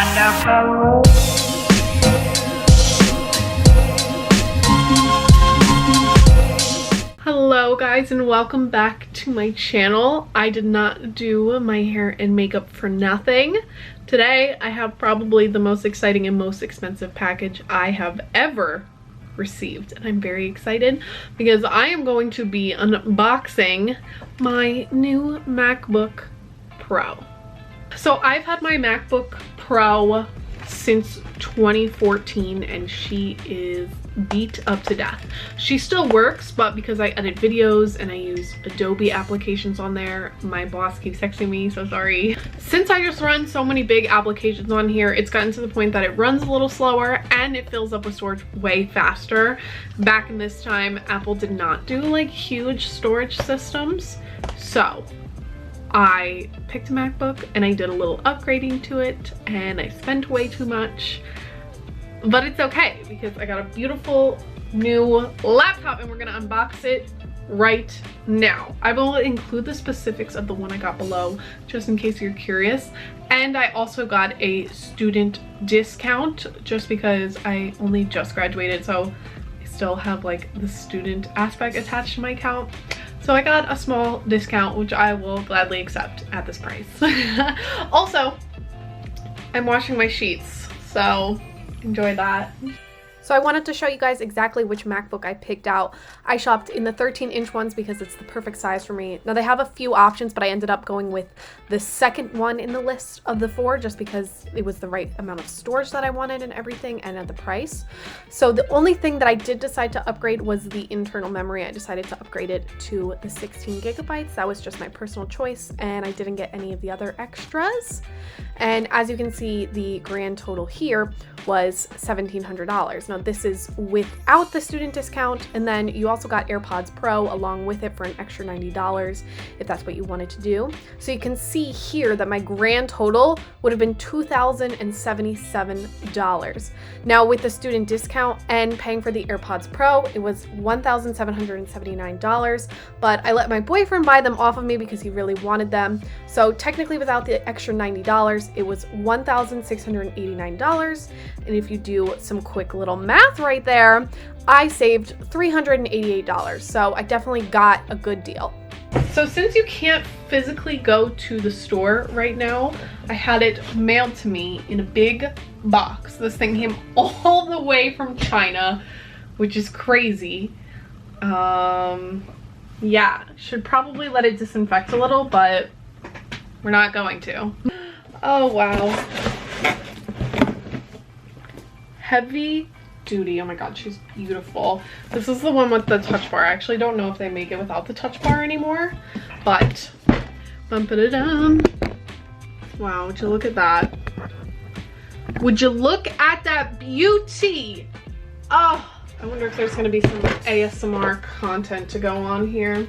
wonderful. Hello guys, and welcome back to my channel. I did not do my hair and makeup for nothing. Today I have probably the most exciting and most expensive package I have ever received, and I'm very excited because I am going to be unboxing my new MacBook Pro. So I've had my MacBook Pro since 2014 and she is beat up to death. She still works, but because I edit videos and I use Adobe applications on there, my boss keeps texting me, so sorry. Since I just run so many big applications on here, it's gotten to the point that it runs a little slower and it fills up with storage way faster. Back in this time, Apple did not do like huge storage systems, so I picked a MacBook and I did a little upgrading to it and I spent way too much, but it's okay because I got a beautiful new laptop and we're gonna unbox it right now. I will include the specifics of the one I got below just in case you're curious, and I also got a student discount just because I only just graduated, so I still have like the student aspect attached to my account. So I got a small discount, which I will gladly accept at this price. Also, I'm washing my sheets, so enjoy that. So I wanted to show you guys exactly which MacBook I picked out. I shopped in the 13-inch ones because it's the perfect size for me. Now they have a few options, but I ended up going with the second one in the list of the four just because it was the right amount of storage that I wanted and everything, and at the price. So the only thing that I did decide to upgrade was the internal memory. I decided to upgrade it to the 16 gigabytes. That was just my personal choice, and I didn't get any of the other extras. And as you can see, the grand total here was $1,700. Now this is without the student discount, and then you also got AirPods Pro along with it for an extra $90 if that's what you wanted to do. So you can see here that my grand total would have been $2,077. Now with the student discount and paying for the AirPods Pro, it was $1,779, but I let my boyfriend buy them off of me because he really wanted them. So technically without the extra $90, it was $1,689. And if you do some quick little math right there, I saved $388. So I definitely got a good deal. So since you can't physically go to the store right now, I had it mailed to me in a big box. This thing came all the way from China, which is crazy. Yeah, should probably let it disinfect a little, but we're not going to. Oh, wow. Heavy duty. Oh my god, she's beautiful. This is the one with the touch bar. I actually don't know if they make it without the touch bar anymore, but bump it dum. Wow, would you look at that? Would you look at that beauty? Oh, I wonder if there's gonna be some ASMR content to go on here.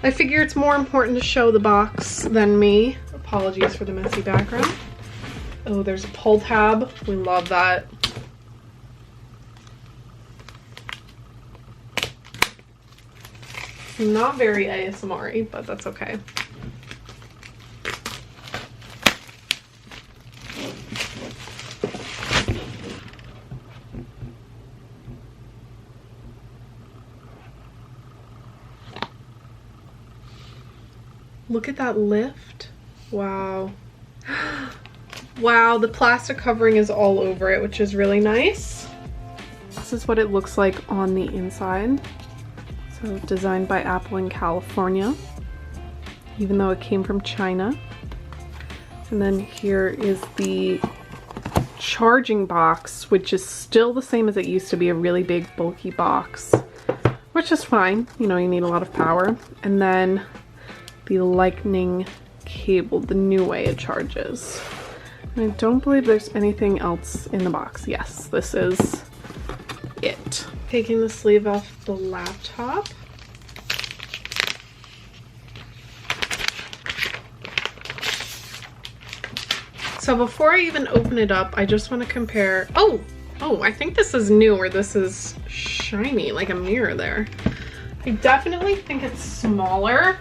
I figure it's more important to show the box than me. Apologies for the messy background. Oh, there's a pull tab. We love that. Not very ASMR-y, but that's okay. Look at that lift. Wow. Wow, the plastic covering is all over it, which is really nice. This is what it looks like on the inside. So designed by Apple in California, even though it came from China. And then here is the charging box, which is still the same as it used to be, a really big bulky box, which is fine. You know, you need a lot of power. And then the lightning cable, the new way it charges. And I don't believe there's anything else in the box. Yes, this is it. Taking the sleeve off the laptop. So before I even open it up, I just want to compare. Oh, I think this is new, or this is shiny, like a mirror there. I definitely think it's smaller.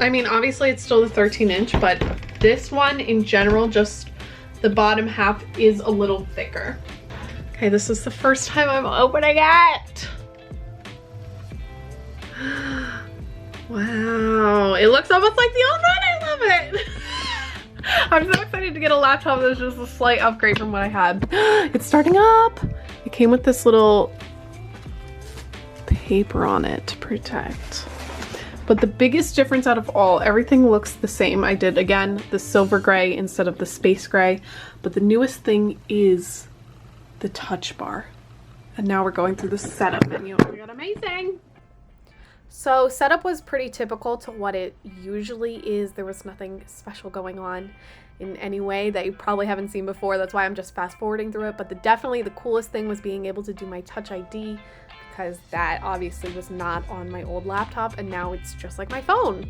I mean, obviously it's still the 13-inch, but this one in general, just the bottom half is a little thicker. Okay, this is the first time I'm opening it. Wow, it looks almost like the old one. I love it. I'm so excited to get a laptop that's just a slight upgrade from what I had. It's starting up. It came with this little paper on it to protect. But the biggest difference out of all, everything looks the same. I did, again, the silver gray instead of the space gray. But the newest thing is the touch bar. And now we're going through the setup menu. Oh my god, amazing! So setup was pretty typical to what it usually is. There was nothing special going on in any way that you probably haven't seen before. That's why I'm just fast forwarding through it. But definitely the coolest thing was being able to do my Touch ID, because that obviously was not on my old laptop, and now it's just like my phone.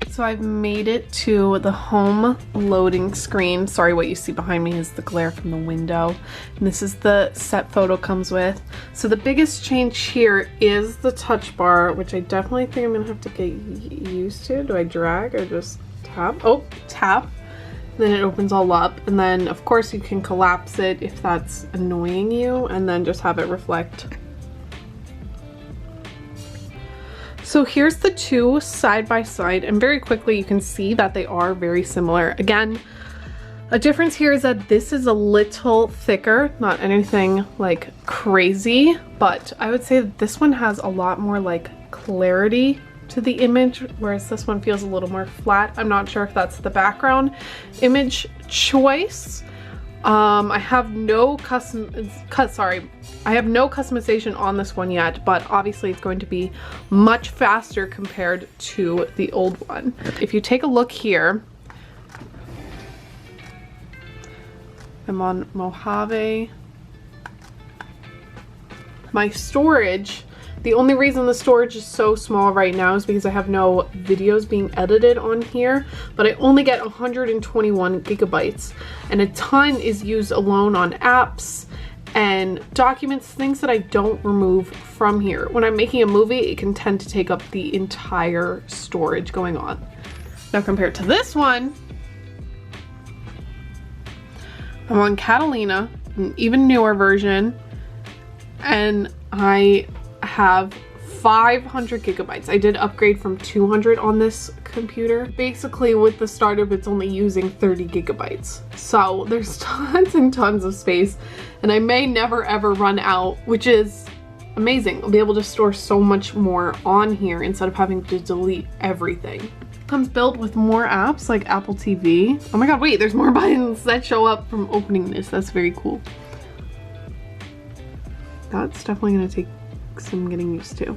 So I've made it to the home loading screen. Sorry, what you see behind me is the glare from the window. And this is the set photo comes with. So the biggest change here is the touch bar, which I definitely think I'm gonna have to get used to. Do I drag or just tap? Oh, tap. Then it opens all up. And then of course you can collapse it if that's annoying you, and then just have it reflect. So here's the two side by side, and very quickly you can see that they are very similar. Again, a difference here is that this is a little thicker, not anything like crazy, but I would say that this one has a lot more like clarity to the image, whereas this one feels a little more flat. I'm not sure if that's the background image choice. I have no customization on this one yet, but obviously it's going to be much faster compared to the old one. If you take a look here, I'm on Mojave. My storage, the only reason the storage is so small right now is because I have no videos being edited on here, but I only get 121 gigabytes, and a ton is used alone on apps and documents, things that I don't remove from here. When I'm making a movie, it can tend to take up the entire storage going on. Now compared to this one, I'm on Catalina, an even newer version, and I have 500 gigabytes. I did upgrade from 200 on this computer. Basically with the startup, it's only using 30 gigabytes. So there's tons and tons of space, and I may never ever run out, which is amazing. I'll be able to store so much more on here instead of having to delete everything. It comes built with more apps like Apple TV. Oh my god, wait, there's more buttons that show up from opening this. That's very cool. That's definitely gonna take some getting used to.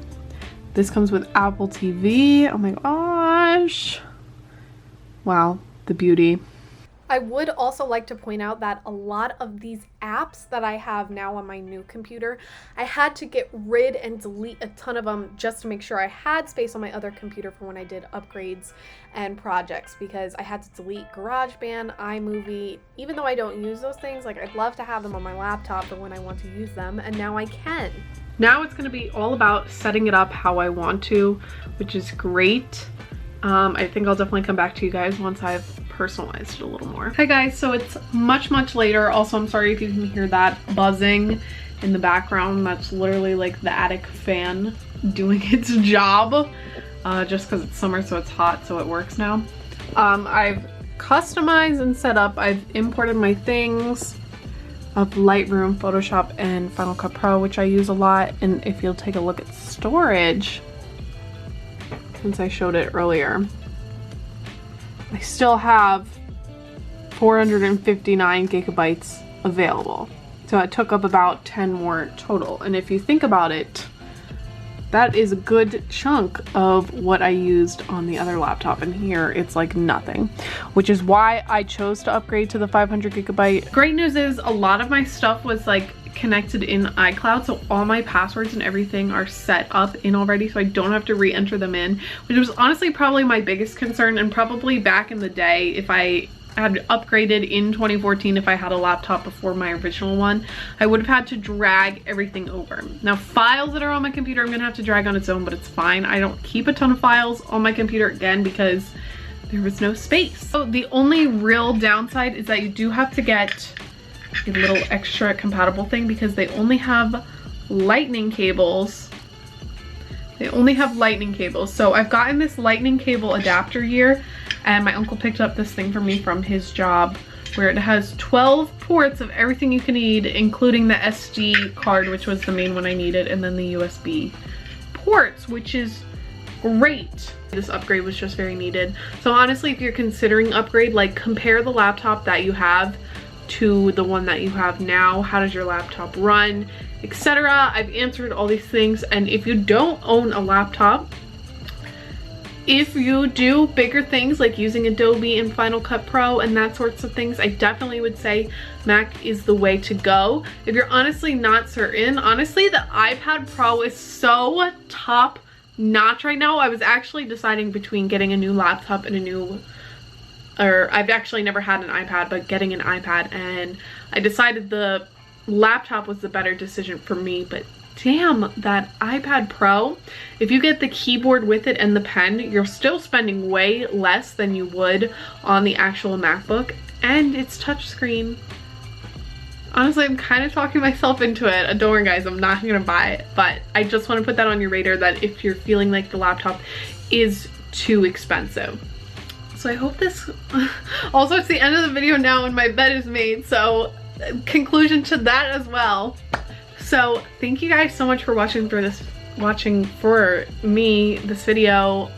This comes with Apple TV. Oh my gosh. Wow, the beauty. I would also like to point out that a lot of these apps that I have now on my new computer, I had to get rid and delete a ton of them just to make sure I had space on my other computer for when I did upgrades and projects, because I had to delete GarageBand, iMovie. Even though I don't use those things, like I'd love to have them on my laptop for when I want to use them, and now I can. Now it's going to be all about setting it up how I want to, which is great. I think I'll definitely come back to you guys once I've personalized it a little more. Hi guys, so it's much later. Also, I'm sorry if you can hear that buzzing in the background. That's literally like the attic fan doing its job, just because it's summer, so it's hot, so it works now. I've customized and set up. I've imported my things of Lightroom, Photoshop, and Final Cut Pro, which I use a lot. And if you'll take a look at storage, since I showed it earlier, I still have 459 gigabytes available. So it took up about 10 more total. And if you think about it, that is a good chunk of what I used on the other laptop, and here it's like nothing, which is why I chose to upgrade to the 500 gigabyte. Great news is a lot of my stuff was like connected in iCloud, so all my passwords and everything are set up in already, so I don't have to re-enter them in, which was honestly probably my biggest concern. And probably back in the day, if I had upgraded in 2014, if I had a laptop before my original one, I would have had to drag everything over. Now files that are on my computer I'm gonna have to drag on its own, but it's fine. I don't keep a ton of files on my computer, again, because there was no space. So the only real downside is that you do have to get a little extra compatible thing because they only have lightning cables. They only have lightning cables. So I've gotten this lightning cable adapter here, and my uncle picked up this thing for me from his job where it has 12 ports of everything you can need, including the SD card, which was the main one I needed, and then the USB ports, which is great. This upgrade was just very needed. So honestly, if you're considering upgrade, like compare the laptop that you have to the one that you have now. How does your laptop run, etc. I've answered all these things, and if you don't own a laptop, if you do bigger things like using Adobe and Final Cut Pro and that sorts of things, I definitely would say Mac is the way to go. If you're honestly not certain, honestly the iPad Pro is so top notch right now. I was actually deciding between getting a new laptop and a new, or I've actually never had an iPad, but getting an iPad, and I decided the laptop was the better decision for me. But damn, that iPad Pro, if you get the keyboard with it and the pen, you're still spending way less than you would on the actual MacBook, and it's touchscreen. Honestly, I'm kind of talking myself into it. Don't worry guys, I'm not gonna buy it, but I just want to put that on your radar that if you're feeling like the laptop is too expensive. So I hope this, also it's the end of the video now and my bed is made, so conclusion to that as well. So thank you guys so much for watching this video.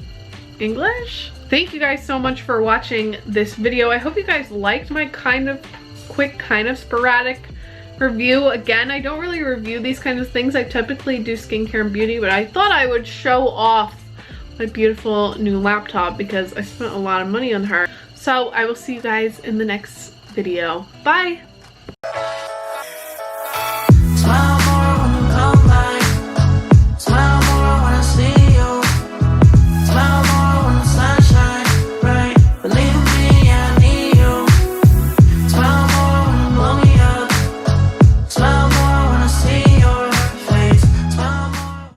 English? Thank you guys so much for watching this video. I hope you guys liked my kind of quick, kind of sporadic review. Again, I don't really review these kinds of things. I typically do skincare and beauty, but I thought I would show off my beautiful new laptop because I spent a lot of money on her. So I will see you guys in the next video. Bye!